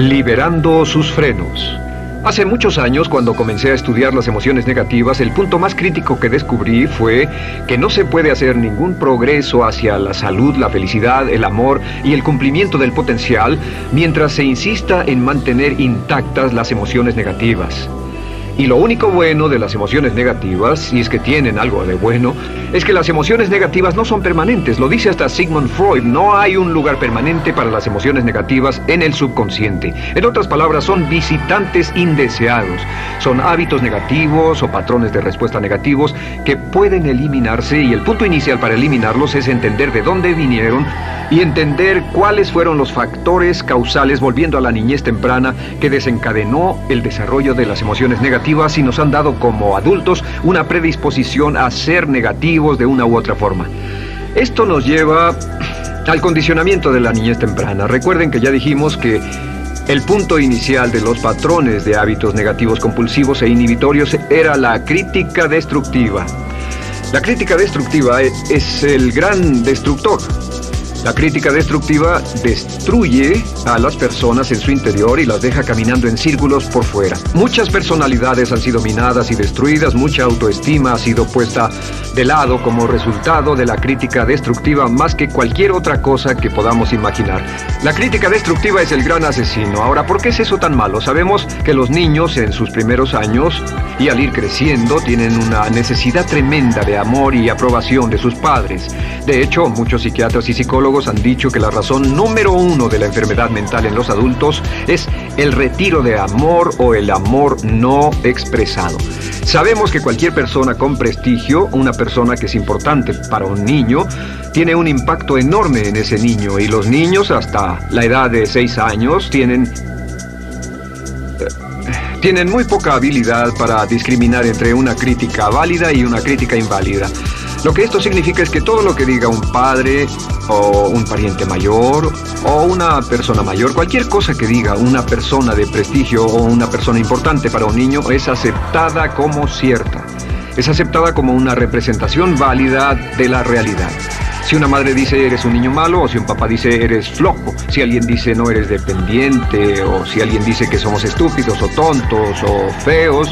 Liberando sus frenos. Hace muchos años, cuando comencé a estudiar las emociones negativas, el punto más crítico que descubrí fue que no se puede hacer ningún progreso hacia la salud, la felicidad, el amor y el cumplimiento del potencial mientras se insista en mantener intactas las emociones negativas. Y lo único bueno de las emociones negativas, si es que tienen algo de bueno, es que las emociones negativas no son permanentes. Lo dice hasta Sigmund Freud, no hay un lugar permanente para las emociones negativas en el subconsciente. En otras palabras, son visitantes indeseados. Son hábitos negativos o patrones de respuesta negativos que pueden eliminarse, y el punto inicial para eliminarlos es entender de dónde vinieron y entender cuáles fueron los factores causales, volviendo a la niñez temprana, que desencadenó el desarrollo de las emociones negativas y nos han dado como adultos una predisposición a ser negativos de una u otra forma. Esto nos lleva al condicionamiento de la niñez temprana. Recuerden que ya dijimos que el punto inicial de los patrones de hábitos negativos compulsivos e inhibitorios era la crítica destructiva. La crítica destructiva es el gran destructor. La crítica destructiva destruye a las personas en su interior y las deja caminando en círculos por fuera. Muchas personalidades han sido minadas y destruidas, mucha autoestima ha sido puesta de lado como resultado de la crítica destructiva más que cualquier otra cosa que podamos imaginar. La crítica destructiva es el gran asesino. Ahora, ¿por qué es eso tan malo? Sabemos que los niños en sus primeros años y al ir creciendo tienen una necesidad tremenda de amor y aprobación de sus padres. De hecho, muchos psiquiatras y psicólogos han dicho que la razón número uno de la enfermedad mental en los adultos es el retiro de amor o el amor no expresado. Sabemos que cualquier persona con prestigio, una persona que es importante para un niño, tiene un impacto enorme en ese niño, y los niños hasta la edad de 6 años tienen muy poca habilidad para discriminar entre una crítica válida y una crítica inválida. Lo que esto significa es que todo lo que diga un padre o un pariente mayor o una persona mayor, cualquier cosa que diga una persona de prestigio o una persona importante para un niño, es aceptada como cierta. Es aceptada como una representación válida de la realidad. Si una madre dice eres un niño malo, o si un papá dice eres flojo, si alguien dice no eres dependiente, o si alguien dice que somos estúpidos o tontos o feos,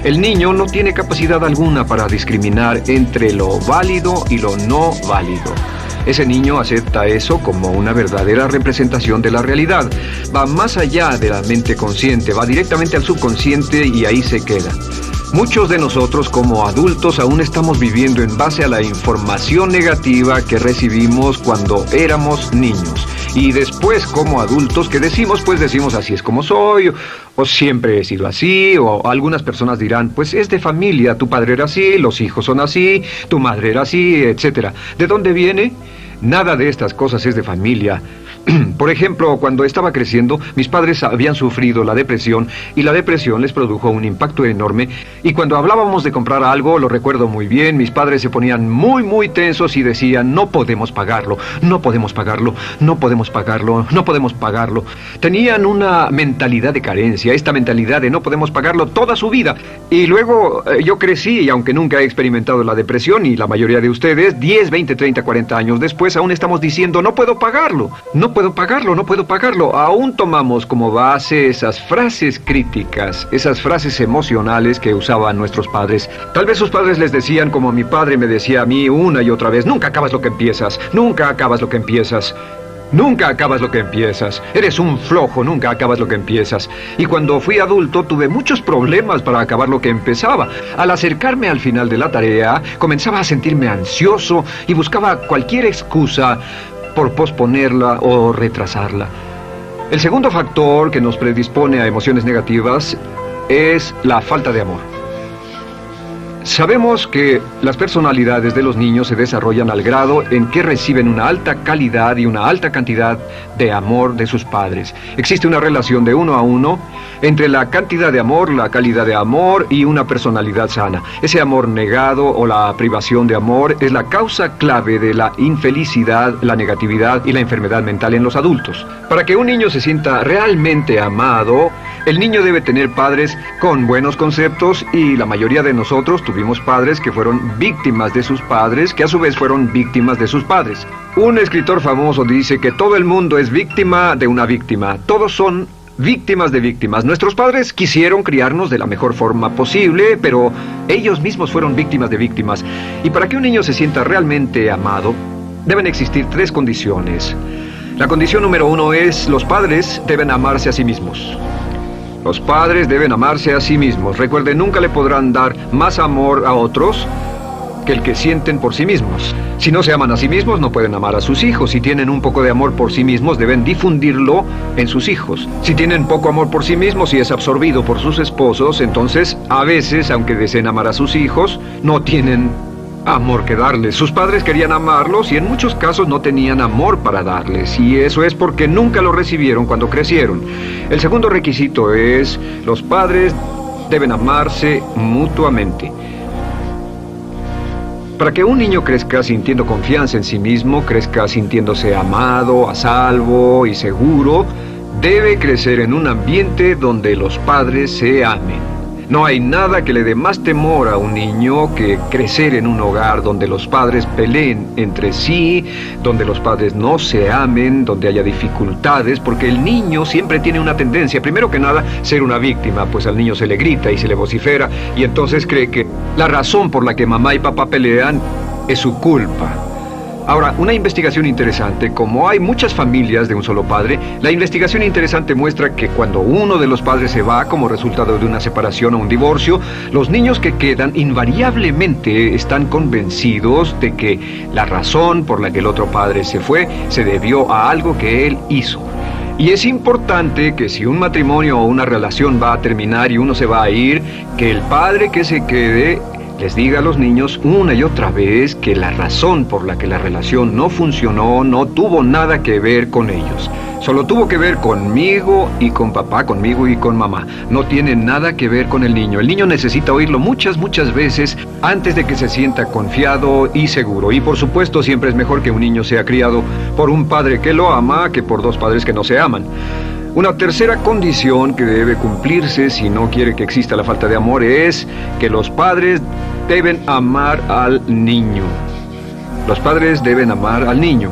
el niño no tiene capacidad alguna para discriminar entre lo válido y lo no válido. Ese niño acepta eso como una verdadera representación de la realidad. Va más allá de la mente consciente, va directamente al subconsciente y ahí se queda. Muchos de nosotros como adultos aún estamos viviendo en base a la información negativa que recibimos cuando éramos niños. Y después como adultos, ¿qué decimos? Pues decimos así es como soy, o siempre he sido así, o algunas personas dirán, pues es de familia, tu padre era así, los hijos son así, tu madre era así, etc. ¿De dónde viene? Nada de estas cosas es de familia. Por ejemplo, cuando estaba creciendo, mis padres habían sufrido la depresión y la depresión les produjo un impacto enorme. Y cuando hablábamos de comprar algo, lo recuerdo muy bien, mis padres se ponían muy tensos y decían, no podemos pagarlo, no podemos pagarlo, no podemos pagarlo, no podemos pagarlo. Tenían una mentalidad de carencia, esta mentalidad de no podemos pagarlo toda su vida. Y luego yo crecí, y aunque nunca he experimentado la depresión, y la mayoría de ustedes, 10, 20, 30, 40 años después, aún estamos diciendo, no puedo pagarlo, no puedo pagarlo, no puedo pagarlo. Aún tomamos como base esas frases críticas, esas frases emocionales que usaban nuestros padres. Tal vez sus padres les decían, como mi padre me decía a mí una y otra vez, nunca acabas lo que empiezas, nunca acabas lo que empiezas. Nunca acabas lo que empiezas. Eres un flojo, nunca acabas lo que empiezas. Y cuando fui adulto tuve muchos problemas para acabar lo que empezaba. Al acercarme al final de la tarea, comenzaba a sentirme ansioso y buscaba cualquier excusa por posponerla o retrasarla. El segundo factor que nos predispone a emociones negativas es la falta de amor. Sabemos que las personalidades de los niños se desarrollan al grado en que reciben una alta calidad y una alta cantidad de amor de sus padres. Existe una relación de 1 a 1 entre la cantidad de amor, la calidad de amor y una personalidad sana. Ese amor negado o la privación de amor es la causa clave de la infelicidad, la negatividad y la enfermedad mental en los adultos. Para que un niño se sienta realmente amado, el niño debe tener padres con buenos conceptos, y la mayoría de nosotros tuvimos padres que fueron víctimas de sus padres, que a su vez fueron víctimas de sus padres. Un escritor famoso dice que todo el mundo es víctima de una víctima. Todos son víctimas de víctimas. Nuestros padres quisieron criarnos de la mejor forma posible, pero ellos mismos fueron víctimas de víctimas. Y para que un niño se sienta realmente amado, deben existir 3 condiciones. La condición número 1 es: los padres deben amarse a sí mismos. Los padres deben amarse a sí mismos. Recuerden, nunca le podrán dar más amor a otros que el que sienten por sí mismos. Si no se aman a sí mismos, no pueden amar a sus hijos. Si tienen un poco de amor por sí mismos, deben difundirlo en sus hijos. Si tienen poco amor por sí mismos y es absorbido por sus esposos, entonces, a veces, aunque deseen amar a sus hijos, no tienen amor que darles. Sus padres querían amarlos y en muchos casos no tenían amor para darles. Y eso es porque nunca lo recibieron cuando crecieron. El segundo requisito es: los padres deben amarse mutuamente. Para que un niño crezca sintiendo confianza en sí mismo, crezca sintiéndose amado, a salvo y seguro, debe crecer en un ambiente donde los padres se amen. No hay nada que le dé más temor a un niño que crecer en un hogar donde los padres peleen entre sí, donde los padres no se amen, donde haya dificultades, porque el niño siempre tiene una tendencia, primero que nada, ser una víctima, pues al niño se le grita y se le vocifera, y entonces cree que la razón por la que mamá y papá pelean es su culpa. Ahora, una investigación interesante: como hay muchas familias de un solo padre, la investigación interesante muestra que cuando uno de los padres se va como resultado de una separación o un divorcio, los niños que quedan invariablemente están convencidos de que la razón por la que el otro padre se fue se debió a algo que él hizo. Y es importante que si un matrimonio o una relación va a terminar y uno se va a ir, que el padre que se quede les diga a los niños una y otra vez que la razón por la que la relación no funcionó no tuvo nada que ver con ellos. Solo tuvo que ver conmigo y con papá, conmigo y con mamá. No tiene nada que ver con el niño. El niño necesita oírlo muchas veces antes de que se sienta confiado y seguro. Y por supuesto, siempre es mejor que un niño sea criado por un padre que lo ama que por 2 padres que no se aman. Una tercera condición que debe cumplirse si no quiere que exista la falta de amor es que los padres deben amar al niño. Los padres deben amar al niño.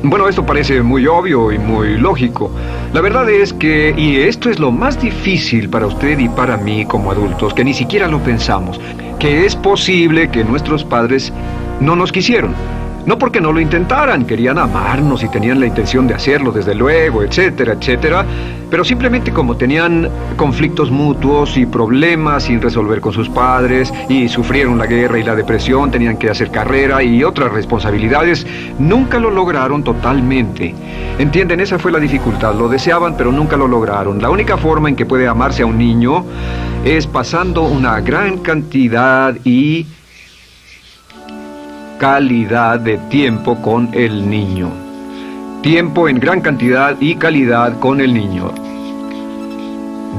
Bueno, esto parece muy obvio y muy lógico. La verdad es que, y esto es lo más difícil para usted y para mí como adultos, que ni siquiera lo pensamos, que es posible que nuestros padres no nos quisieron. No porque no lo intentaran, querían amarnos y tenían la intención de hacerlo, desde luego, etcétera, etcétera, pero simplemente como tenían conflictos mutuos y problemas sin resolver con sus padres, y sufrieron la guerra y la depresión, tenían que hacer carrera y otras responsabilidades, nunca lo lograron totalmente. ¿Entienden? Esa fue la dificultad. Lo deseaban, pero nunca lo lograron. La única forma en que puede amarse a un niño es pasando una gran cantidad y calidad de tiempo con el niño. Tiempo en gran cantidad y calidad con el niño.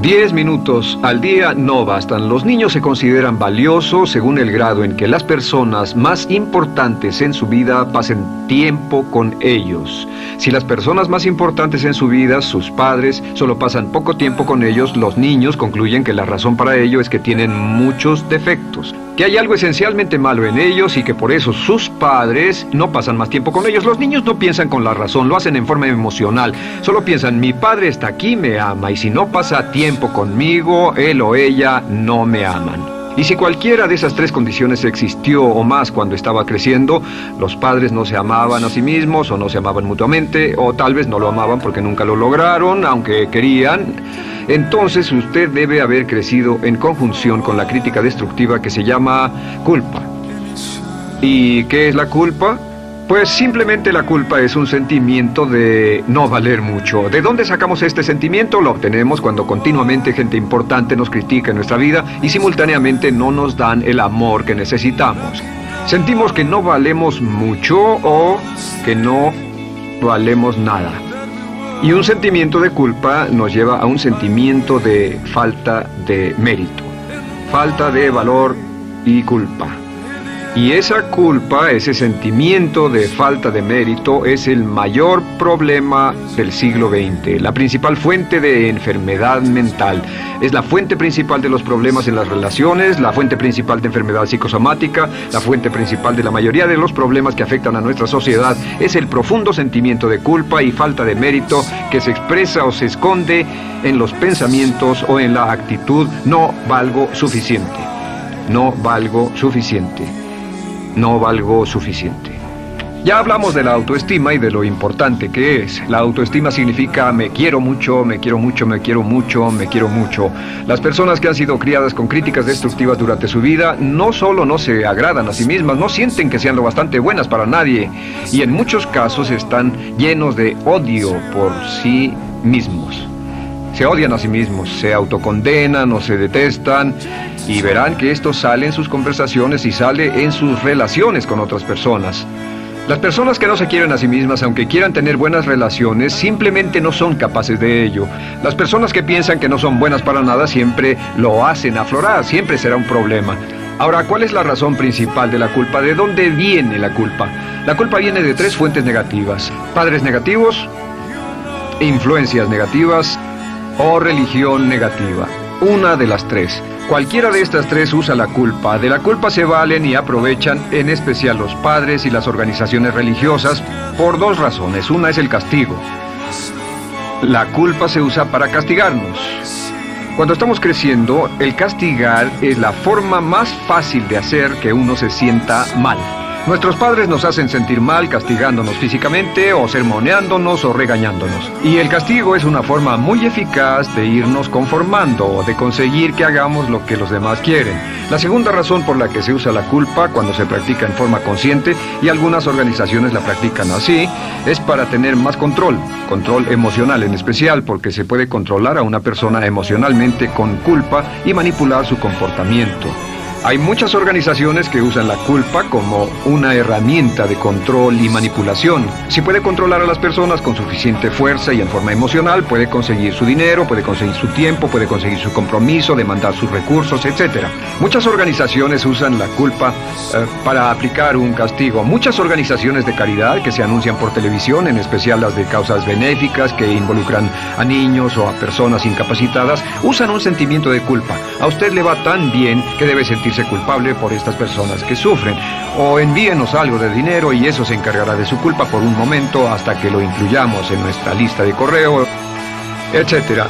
10 minutos al día no bastan. Los niños se consideran valiosos según el grado en que las personas más importantes en su vida pasen tiempo con ellos. Si las personas más importantes en su vida, sus padres, solo pasan poco tiempo con ellos, los niños concluyen que la razón para ello es que tienen muchos defectos, que hay algo esencialmente malo en ellos y que por eso sus padres no pasan más tiempo con ellos. Los niños no piensan con la razón, lo hacen en forma emocional. Solo piensan: mi padre está aquí, me ama, y si no pasa tiempo conmigo, él o ella no me aman. Y si cualquiera de esas 3 condiciones existió o más cuando estaba creciendo, los padres no se amaban a sí mismos, o no se amaban mutuamente, o tal vez no lo amaban porque nunca lo lograron, aunque querían, entonces usted debe haber crecido en conjunción con la crítica destructiva que se llama culpa. ¿Y qué es la culpa? Pues simplemente la culpa es un sentimiento de no valer mucho. ¿De dónde sacamos este sentimiento? Lo obtenemos cuando continuamente gente importante nos critica en nuestra vida y simultáneamente no nos dan el amor que necesitamos. Sentimos que no valemos mucho o que no valemos nada. Y un sentimiento de culpa nos lleva a un sentimiento de falta de mérito, falta de valor y culpa. Y esa culpa, ese sentimiento de falta de mérito, es el mayor problema del siglo XX, la principal fuente de enfermedad mental. Es la fuente principal de los problemas en las relaciones, la fuente principal de enfermedad psicosomática, la fuente principal de la mayoría de los problemas que afectan a nuestra sociedad. Es el profundo sentimiento de culpa y falta de mérito que se expresa o se esconde en los pensamientos o en la actitud: no valgo suficiente, no valgo suficiente. No valgo suficiente. Ya hablamos de la autoestima y de lo importante que es. La autoestima significa me quiero mucho, me quiero mucho, me quiero mucho, me quiero mucho. Las personas que han sido criadas con críticas destructivas durante su vida no solo no se agradan a sí mismas, no sienten que sean lo bastante buenas para nadie, y en muchos casos están llenos de odio por sí mismos. Se odian a sí mismos, se autocondenan o se detestan, y verán que esto sale en sus conversaciones y sale en sus relaciones con otras personas. Las personas que no se quieren a sí mismas, aunque quieran tener buenas relaciones, simplemente no son capaces de ello. Las personas que piensan que no son buenas para nada siempre lo hacen aflorar, siempre será un problema. Ahora, ¿cuál es la razón principal de la culpa? ¿De dónde viene la culpa? La culpa viene de 3 fuentes negativas: padres negativos, influencias negativas o religión negativa. Una de las 3. Cualquiera de estas 3 usa la culpa. De la culpa se valen y aprovechan, en especial los padres y las organizaciones religiosas, por 2 razones. Una es el castigo. La culpa se usa para castigarnos. Cuando estamos creciendo, el castigar es la forma más fácil de hacer que uno se sienta mal. Nuestros padres nos hacen sentir mal castigándonos físicamente o sermoneándonos o regañándonos. Y el castigo es una forma muy eficaz de irnos conformando o de conseguir que hagamos lo que los demás quieren. La segunda razón por la que se usa la culpa cuando se practica en forma consciente, y algunas organizaciones la practican así, es para tener más control emocional en especial, porque se puede controlar a una persona emocionalmente con culpa y manipular su comportamiento. Hay muchas organizaciones que usan la culpa como una herramienta de control y manipulación. Si puede controlar a las personas con suficiente fuerza y en forma emocional, puede conseguir su dinero, puede conseguir su tiempo, puede conseguir su compromiso, demandar sus recursos, etc. Muchas organizaciones usan la culpa para aplicar un castigo. Muchas organizaciones de caridad que se anuncian por televisión, en especial las de causas benéficas que involucran a niños o a personas incapacitadas, usan un sentimiento de culpa. A usted le va tan bien que debe sentirse culpable por estas personas que sufren, o envíenos algo de dinero y eso se encargará de su culpa por un momento hasta que lo incluyamos en nuestra lista de correo, etc.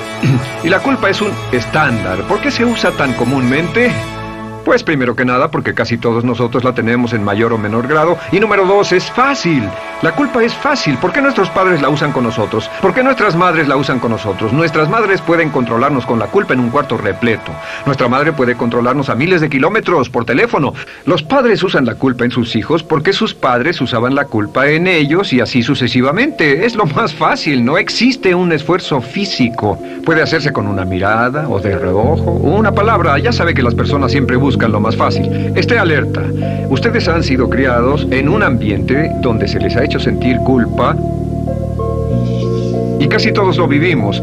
Y la culpa es un estándar. ¿Por qué se usa tan comúnmente? Pues primero que nada porque casi todos nosotros la tenemos en mayor o menor grado, y número 2, es fácil. La culpa es fácil. ¿Por qué nuestros padres la usan con nosotros? ¿Por qué nuestras madres la usan con nosotros? Nuestras madres pueden controlarnos con la culpa en un cuarto repleto. Nuestra madre puede controlarnos a miles de kilómetros por teléfono. Los padres usan la culpa en sus hijos porque sus padres usaban la culpa en ellos, y así sucesivamente. Es lo más fácil, no existe un esfuerzo físico. Puede hacerse con una mirada o de reojo o una palabra. Ya sabe que las personas siempre buscan lo más fácil. Esté alerta. Ustedes han sido criados en un ambiente donde se les ha hecho sentir culpa, y casi todos lo vivimos.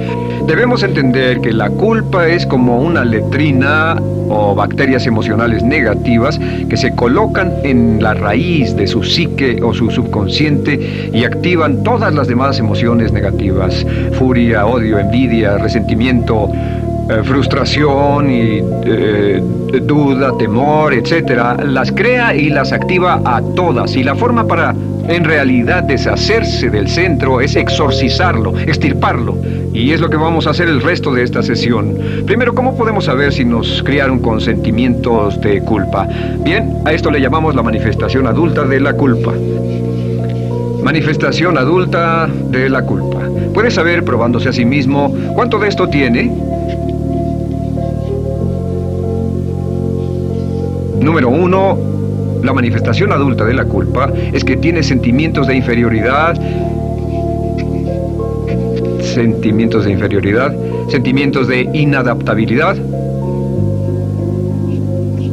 Debemos entender que la culpa es como una letrina o bacterias emocionales negativas que se colocan en la raíz de su psique o su subconsciente y activan todas las demás emociones negativas: furia, odio, envidia, resentimiento, frustración y duda, temor, etc. Las crea y las activa a todas, y la forma para en realidad deshacerse del centro es exorcizarlo, extirparlo, y es lo que vamos a hacer el resto de esta sesión. Primero, ¿cómo podemos saber si nos criaron con sentimientos de culpa? Bien, a esto le llamamos la manifestación adulta de la culpa. Manifestación adulta de la culpa. Puede saber, probándose a sí mismo, cuánto de esto tiene. Número 1, la manifestación adulta de la culpa es que tiene sentimientos de inferioridad, sentimientos de inadaptabilidad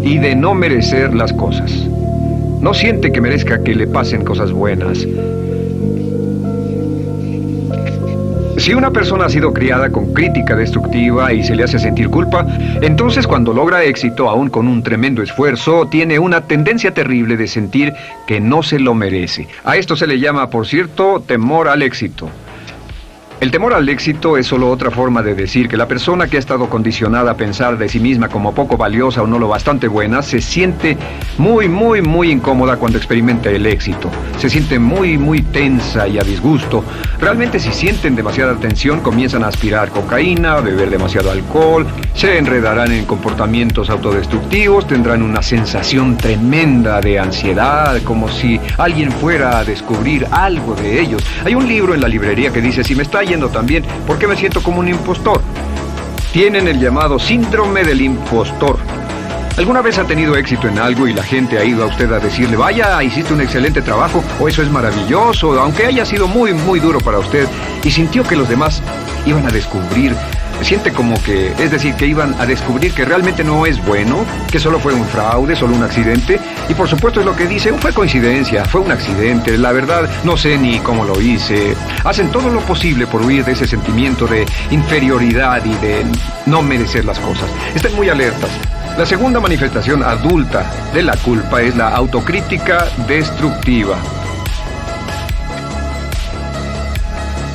y de no merecer las cosas. No siente que merezca que le pasen cosas buenas. Si una persona ha sido criada con crítica destructiva y se le hace sentir culpa, entonces cuando logra éxito, aún con un tremendo esfuerzo, tiene una tendencia terrible de sentir que no se lo merece. A esto se le llama, por cierto, temor al éxito. El temor al éxito es solo otra forma de decir que la persona que ha estado condicionada a pensar de sí misma como poco valiosa o no lo bastante buena, se siente muy incómoda cuando experimenta el éxito. Se siente muy tensa y a disgusto. Realmente si sienten demasiada tensión, comienzan a aspirar cocaína, a beber demasiado alcohol, se enredarán en comportamientos autodestructivos, tendrán una sensación tremenda de ansiedad, como si alguien fuera a descubrir algo de ellos. Hay un libro en la librería que dice, si me está yendo también, ¿por qué me siento como un impostor? Tienen el llamado síndrome del impostor. ¿Alguna vez ha tenido éxito en algo y la gente ha ido a usted a decirle, vaya, hiciste un excelente trabajo, o eso es maravilloso, aunque haya sido muy duro para usted, y sintió que los demás iban a descubrir, siente como que, es decir, que iban a descubrir que realmente no es bueno, que solo fue un fraude, solo un accidente, y por supuesto es lo que dice, fue coincidencia, fue un accidente, la verdad no sé ni cómo lo hice. Hacen todo lo posible por huir de ese sentimiento de inferioridad y de no merecer las cosas. Estén muy alertas. La segunda manifestación adulta de la culpa es la autocrítica destructiva.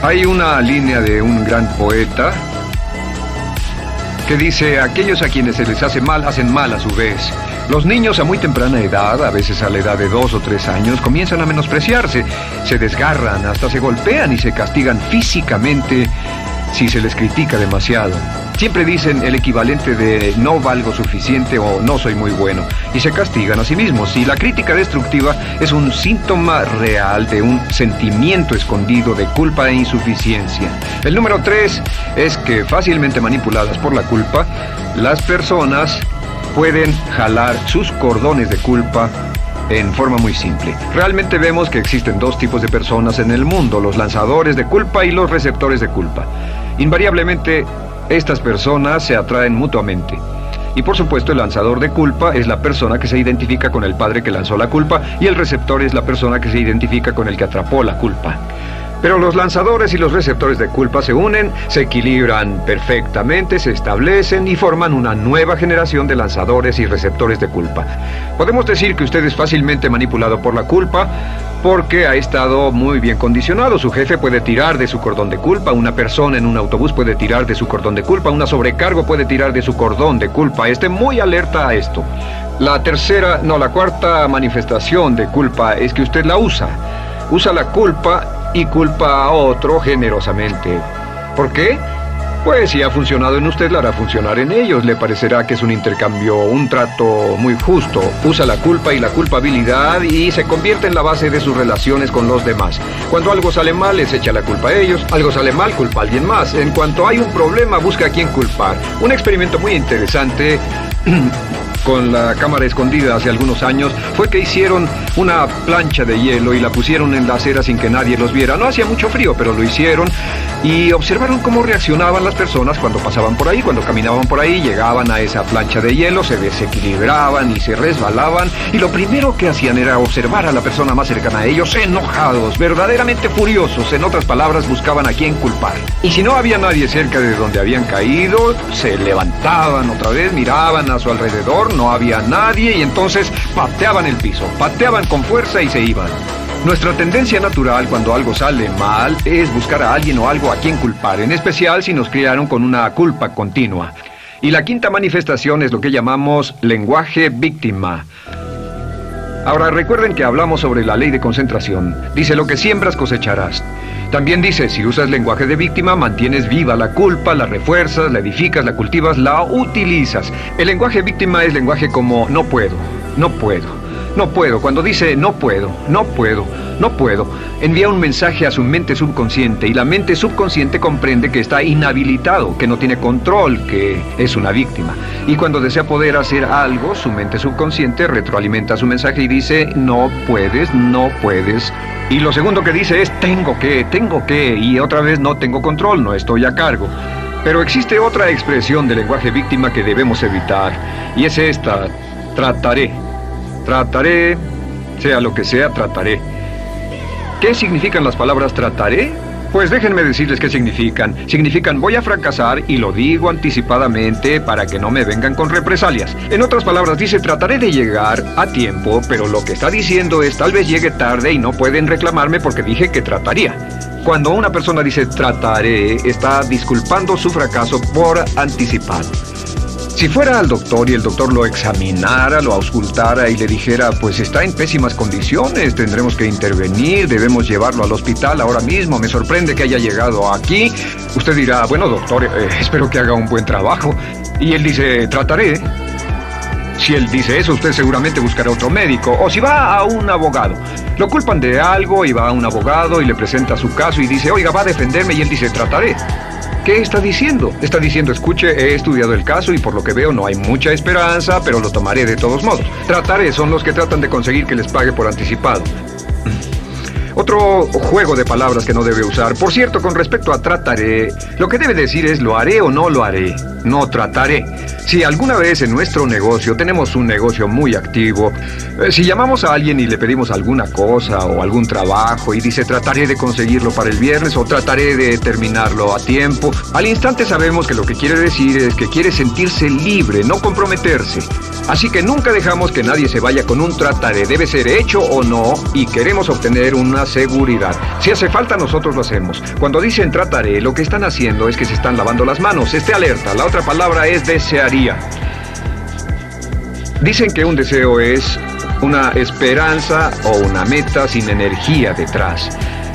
Hay una línea de un gran poeta que dice, aquellos a quienes se les hace mal, hacen mal a su vez. Los niños a muy temprana edad, a veces a la edad de 2 o 3 años, comienzan a menospreciarse, se desgarran, hasta se golpean y se castigan físicamente si se les critica demasiado. Siempre dicen el equivalente de no valgo suficiente o no soy muy bueno, y se castigan a sí mismos. Y la crítica destructiva es un síntoma real de un sentimiento escondido de culpa e insuficiencia. El número 3 es que, fácilmente manipuladas por la culpa, las personas pueden jalar sus cordones de culpa en forma muy simple. Realmente vemos que existen dos tipos de personas en el mundo, los lanzadores de culpa y los receptores de culpa. Invariablemente, estas personas se atraen mutuamente. Y por supuesto el lanzador de culpa es la persona que se identifica con el padre que lanzó la culpa, y el receptor es la persona que se identifica con el que atrapó la culpa. Pero los lanzadores y los receptores de culpa se unen, se equilibran perfectamente, se establecen y forman una nueva generación de lanzadores y receptores de culpa. Podemos decir que usted es fácilmente manipulado por la culpa porque ha estado muy bien condicionado. Su jefe puede tirar de su cordón de culpa, una persona en un autobús puede tirar de su cordón de culpa, una sobrecargo puede tirar de su cordón de culpa. Esté muy alerta a esto. La cuarta manifestación de culpa es que usted la usa. Usa la culpa y culpa a otro generosamente. ¿Por qué? Pues si ha funcionado en usted, la hará funcionar en ellos. Le parecerá que es un intercambio, un trato muy justo. Usa la culpa y la culpabilidad y se convierte en la base de sus relaciones con los demás. Cuando algo sale mal, les echa la culpa a ellos. Algo sale mal, culpa a alguien más. En cuanto hay un problema, busca a quién culpar. Un experimento muy interesante con la cámara escondida hace algunos años fue que hicieron una plancha de hielo y la pusieron en la acera sin que nadie los viera. No hacía mucho frío, pero lo hicieron y observaron cómo reaccionaban las personas cuando pasaban por ahí, cuando caminaban por ahí, llegaban a esa plancha de hielo, se desequilibraban y se resbalaban, y lo primero que hacían era observar a la persona más cercana a ellos, enojados, verdaderamente furiosos. En otras palabras, buscaban a quién culpar. Y si no había nadie cerca de donde habían caído, se levantaban otra vez, miraban a su alrededor, no había nadie, y entonces pateaban el piso, pateaban con fuerza y se iban. Nuestra tendencia natural cuando algo sale mal es buscar a alguien o algo a quien culpar, en especial si nos criaron con una culpa continua. Y la quinta manifestación es lo que llamamos lenguaje víctima. Ahora recuerden que hablamos sobre la ley de concentración. Dice, lo que siembras cosecharás. También dice, si usas lenguaje de víctima, mantienes viva la culpa, la refuerzas, la edificas, la cultivas, la utilizas. El lenguaje víctima es lenguaje como no puedo, no puedo. No puedo. Cuando dice no puedo, no puedo, no puedo, envía un mensaje a su mente subconsciente, y la mente subconsciente comprende que está inhabilitado, que no tiene control, que es una víctima. Y cuando desea poder hacer algo, su mente subconsciente retroalimenta su mensaje y dice no puedes, no puedes. Y lo segundo que dice es tengo que, y otra vez no tengo control, no estoy a cargo. Pero existe otra expresión del lenguaje víctima que debemos evitar, y es esta: trataré. Trataré, sea lo que sea, trataré. ¿Qué significan las palabras trataré? Pues déjenme decirles qué significan. Significan voy a fracasar y lo digo anticipadamente para que no me vengan con represalias. En otras palabras, dice trataré de llegar a tiempo, pero lo que está diciendo es tal vez llegue tarde y no pueden reclamarme porque dije que trataría. Cuando una persona dice trataré, está disculpando su fracaso por anticipado. Si fuera al doctor y el doctor lo examinara, lo auscultara y le dijera, pues está en pésimas condiciones, tendremos que intervenir, debemos llevarlo al hospital ahora mismo, me sorprende que haya llegado aquí, usted dirá, bueno doctor, espero que haga un buen trabajo. Y él dice, trataré. Si él dice eso, usted seguramente buscará otro médico. O si va a un abogado, lo culpan de algo y va a un abogado y le presenta su caso y dice, oiga, va a defenderme, y él dice, trataré. ¿Qué está diciendo? Está diciendo, escuche, he estudiado el caso y por lo que veo no hay mucha esperanza, pero lo tomaré de todos modos. Trataré son los que tratan de conseguir que les pague por anticipado. Otro juego de palabras que no debe usar. Por cierto, con respecto a trataré, lo que debe decir es lo haré o no lo haré. No trataré. Si alguna vez en nuestro negocio, tenemos un negocio muy activo, si llamamos a alguien y le pedimos alguna cosa o algún trabajo y dice trataré de conseguirlo para el viernes o trataré de terminarlo a tiempo, al instante sabemos que lo que quiere decir es que quiere sentirse libre, no comprometerse. Así que nunca dejamos que nadie se vaya con un trataré, debe ser hecho o no y queremos obtener una seguridad. Si hace falta nosotros lo hacemos. Cuando dicen trataré, lo que están haciendo es que se están lavando las manos. Esté alerta, la otra palabra es desearía. Dicen que un deseo es una esperanza o una meta sin energía detrás.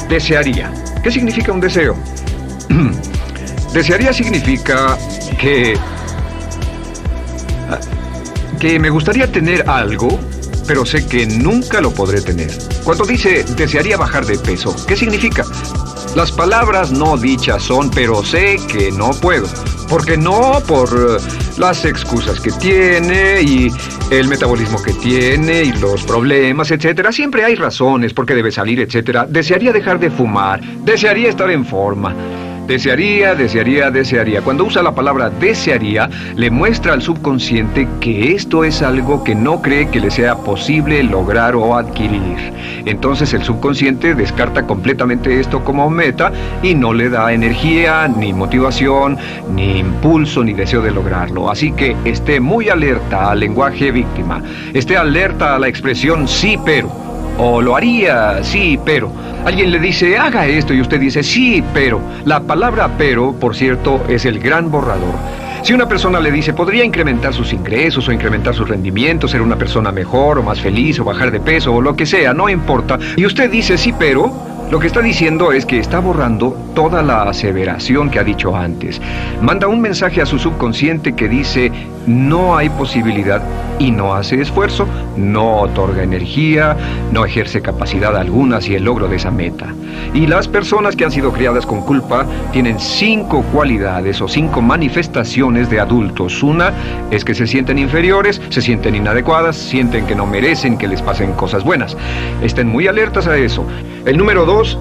Desearía. ¿Qué significa un deseo? Desearía significa que me gustaría tener algo, pero sé que nunca lo podré tener. Cuando dice desearía bajar de peso, ¿qué significa? Las palabras no dichas son, pero sé que no puedo. Porque no por las excusas que tiene y el metabolismo que tiene y los problemas, etcétera. Siempre hay razones por qué debe salir, etcétera. Desearía dejar de fumar, desearía estar en forma. Desearía. Cuando usa la palabra desearía, le muestra al subconsciente que esto es algo que no cree que le sea posible lograr o adquirir. Entonces el subconsciente descarta completamente esto como meta y no le da energía, ni motivación, ni impulso, ni deseo de lograrlo. Así que esté muy alerta al lenguaje víctima. Esté alerta a la expresión sí, pero. O lo haría, sí, pero. Alguien le dice, haga esto, y usted dice, sí, pero. La palabra pero, por cierto, es el gran borrador. Si una persona le dice, podría incrementar sus ingresos o incrementar su rendimiento, ser una persona mejor o más feliz o bajar de peso o lo que sea, no importa. Y usted dice, sí, pero. Lo que está diciendo es que está borrando toda la aseveración que ha dicho antes. Manda un mensaje a su subconsciente que dice, no hay posibilidad y no hace esfuerzo, no otorga energía, no ejerce capacidad alguna hacia el logro de esa meta. Y las personas que han sido criadas con culpa tienen 5 cualidades o 5 manifestaciones de adultos. Una es que se sienten inferiores, se sienten inadecuadas, sienten que no merecen que les pasen cosas buenas. Estén muy alertas a eso. El número 2,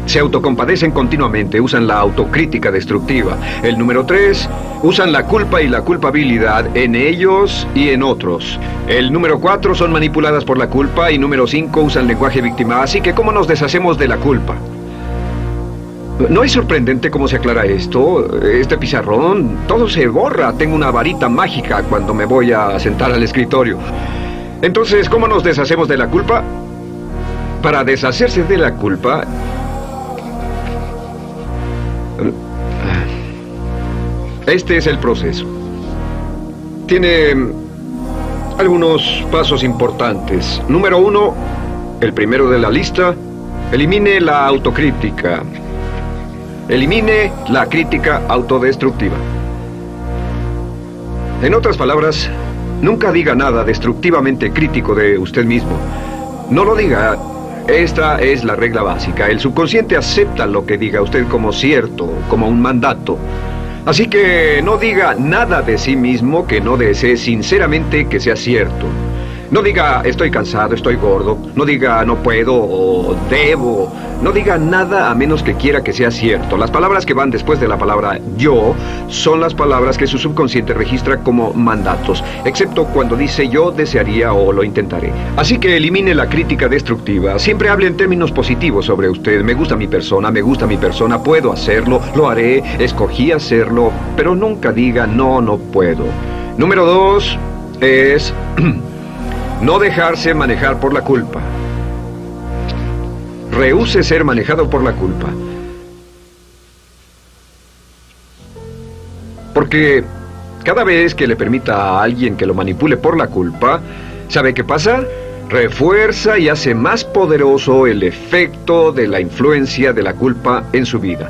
se autocompadecen continuamente, usan la autocrítica destructiva. El número 3, usan la culpa y la culpabilidad en ellos y en otros. El número 4, son manipuladas por la culpa. Y número 5, usan lenguaje víctima. Así que, ¿cómo nos deshacemos de la culpa? ¿No es sorprendente cómo se aclara esto? Este pizarrón, todo se borra. Tengo una varita mágica cuando me voy a sentar al escritorio. Entonces, ¿cómo nos deshacemos de la culpa? Para deshacerse de la culpa, este es el proceso. Tiene algunos pasos importantes. Número 1, el primero de la lista, elimine la autocrítica. Elimine la crítica autodestructiva. En otras palabras, nunca diga nada destructivamente crítico de usted mismo. No lo diga. Esta es la regla básica. El subconsciente acepta lo que diga usted como cierto, como un mandato. Así que no diga nada de sí mismo que no desee sinceramente que sea cierto. No diga estoy cansado, estoy gordo. No diga no puedo o debo. No diga nada a menos que quiera que sea cierto. Las palabras que van después de la palabra yo son las palabras que su subconsciente registra como mandatos, excepto cuando dice yo desearía o lo intentaré. Así que elimine la crítica destructiva. Siempre hable en términos positivos sobre usted. Me gusta mi persona, puedo hacerlo, lo haré, escogí hacerlo, pero nunca diga no, no puedo. Número 2 es no dejarse manejar por la culpa. Rehúse ser manejado por la culpa. Porque cada vez que le permita a alguien que lo manipule por la culpa, ¿sabe qué pasa? Refuerza y hace más poderoso el efecto de la influencia de la culpa en su vida.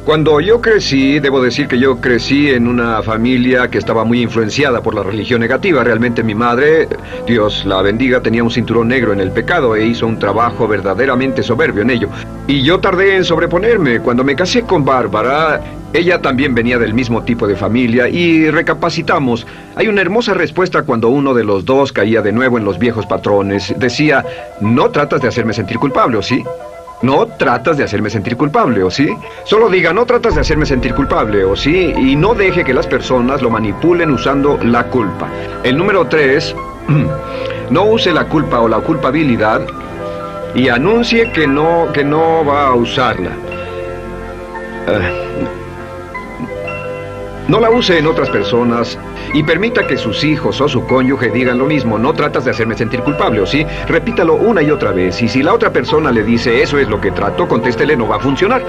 Cuando yo crecí, debo decir que yo crecí en una familia que estaba muy influenciada por la religión negativa. Realmente mi madre, Dios la bendiga, tenía un cinturón negro en el pecado e hizo un trabajo verdaderamente soberbio en ello. Y yo tardé en sobreponerme. Cuando me casé con Bárbara, ella también venía del mismo tipo de familia y recapacitamos. Hay una hermosa respuesta cuando uno de los dos caía de nuevo en los viejos patrones. Decía, no tratas de hacerme sentir culpable, ¿o sí? No tratas de hacerme sentir culpable, ¿o sí? Solo diga, no tratas de hacerme sentir culpable, ¿o sí? Y no deje que las personas lo manipulen usando la culpa. El número 3, no use la culpa o la culpabilidad y anuncie que no va a usarla. No la use en otras personas y permita que sus hijos o su cónyuge digan lo mismo. No tratas de hacerme sentir culpable, ¿o sí? Repítalo una y otra vez. Y si la otra persona le dice eso es lo que trato, contéstele no va a funcionar.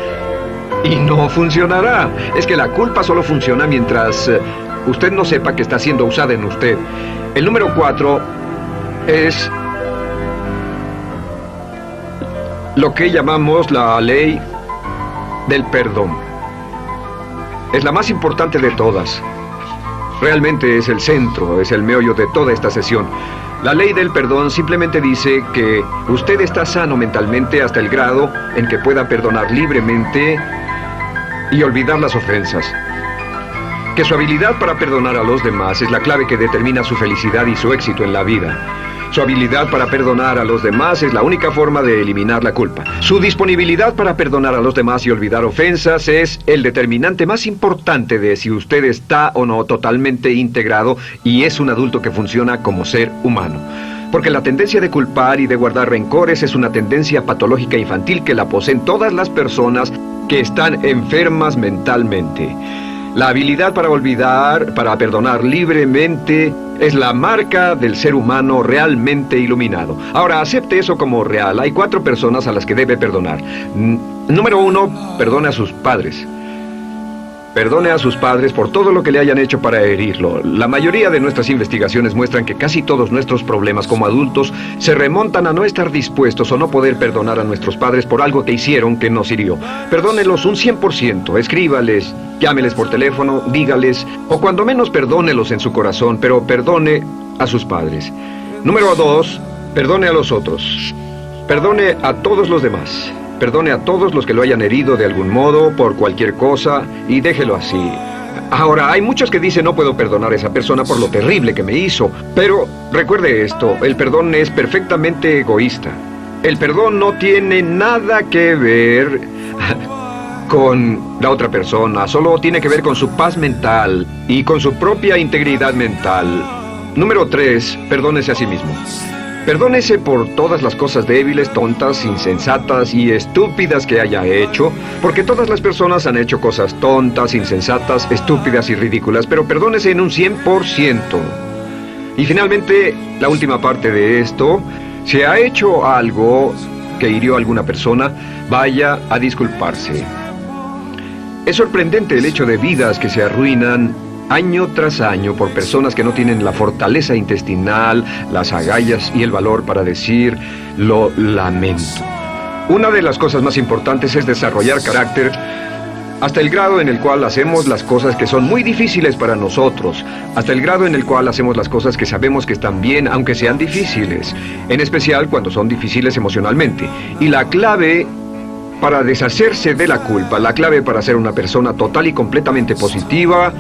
Y no funcionará. Es que la culpa solo funciona mientras usted no sepa que está siendo usada en usted. El número 4 es lo que llamamos la ley del perdón. Es la más importante de todas. Realmente es el centro, es el meollo de toda esta sesión. La ley del perdón simplemente dice que usted está sano mentalmente hasta el grado en que pueda perdonar libremente y olvidar las ofensas. Que su habilidad para perdonar a los demás es la clave que determina su felicidad y su éxito en la vida. Su habilidad para perdonar a los demás es la única forma de eliminar la culpa. Su disponibilidad para perdonar a los demás y olvidar ofensas es el determinante más importante de si usted está o no totalmente integrado y es un adulto que funciona como ser humano. Porque la tendencia de culpar y de guardar rencores es una tendencia patológica infantil que la poseen todas las personas que están enfermas mentalmente. La habilidad para olvidar, para perdonar libremente, es la marca del ser humano realmente iluminado. Ahora, acepte eso como real. Hay 4 personas a las que debe perdonar. Número 1, perdone a sus padres. Perdone a sus padres por todo lo que le hayan hecho para herirlo. La mayoría de nuestras investigaciones muestran que casi todos nuestros problemas como adultos se remontan a no estar dispuestos o no poder perdonar a nuestros padres por algo que hicieron que nos hirió. Perdónelos un 100%, escríbales, llámeles por teléfono, dígales, o cuando menos perdónelos en su corazón, pero perdone a sus padres. Número 2, perdone a los otros. Perdone a todos los demás. Perdone a todos los que lo hayan herido de algún modo, por cualquier cosa, y déjelo así. Ahora, hay muchos que dicen no puedo perdonar a esa persona por lo terrible que me hizo, pero recuerde esto, el perdón es perfectamente egoísta. El perdón no tiene nada que ver con la otra persona, solo tiene que ver con su paz mental y con su propia integridad mental. Número 3, perdónese a sí mismo. Perdónese por todas las cosas débiles, tontas, insensatas y estúpidas que haya hecho, porque todas las personas han hecho cosas tontas, insensatas, estúpidas y ridículas, pero perdónese en un 100%. Y finalmente, la última parte de esto, si ha hecho algo que hirió a alguna persona, vaya a disculparse. Es sorprendente el hecho de vidas que se arruinan año tras año por personas que no tienen la fortaleza intestinal, las agallas y el valor para decir lo lamento. Una de las cosas más importantes es desarrollar carácter hasta el grado en el cual hacemos las cosas que son muy difíciles para nosotros, hasta el grado en el cual hacemos las cosas que sabemos que están bien aunque sean difíciles, en especial cuando son difíciles emocionalmente. Y la clave para deshacerse de la culpa, la clave para ser una persona total y completamente positiva,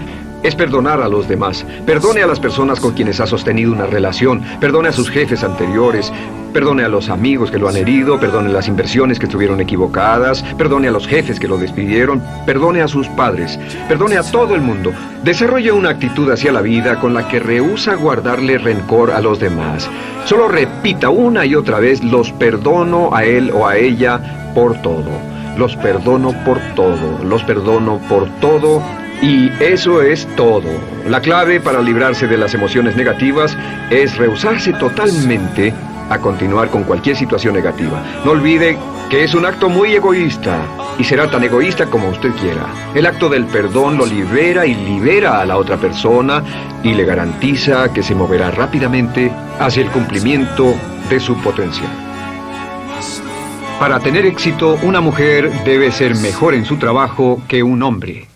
es perdonar a los demás. Perdone a las personas con quienes ha sostenido una relación. Perdone a sus jefes anteriores. Perdone a los amigos que lo han herido. Perdone las inversiones que estuvieron equivocadas. Perdone a los jefes que lo despidieron. Perdone a sus padres. Perdone a todo el mundo. Desarrolle una actitud hacia la vida con la que rehúsa guardarle rencor a los demás. Solo repita una y otra vez: los perdono a él o a ella por todo. Los perdono por todo. Los perdono por todo. Y eso es todo. La clave para librarse de las emociones negativas es rehusarse totalmente a continuar con cualquier situación negativa. No olvide que es un acto muy egoísta y será tan egoísta como usted quiera. El acto del perdón lo libera y libera a la otra persona y le garantiza que se moverá rápidamente hacia el cumplimiento de su potencial. Para tener éxito, una mujer debe ser mejor en su trabajo que un hombre.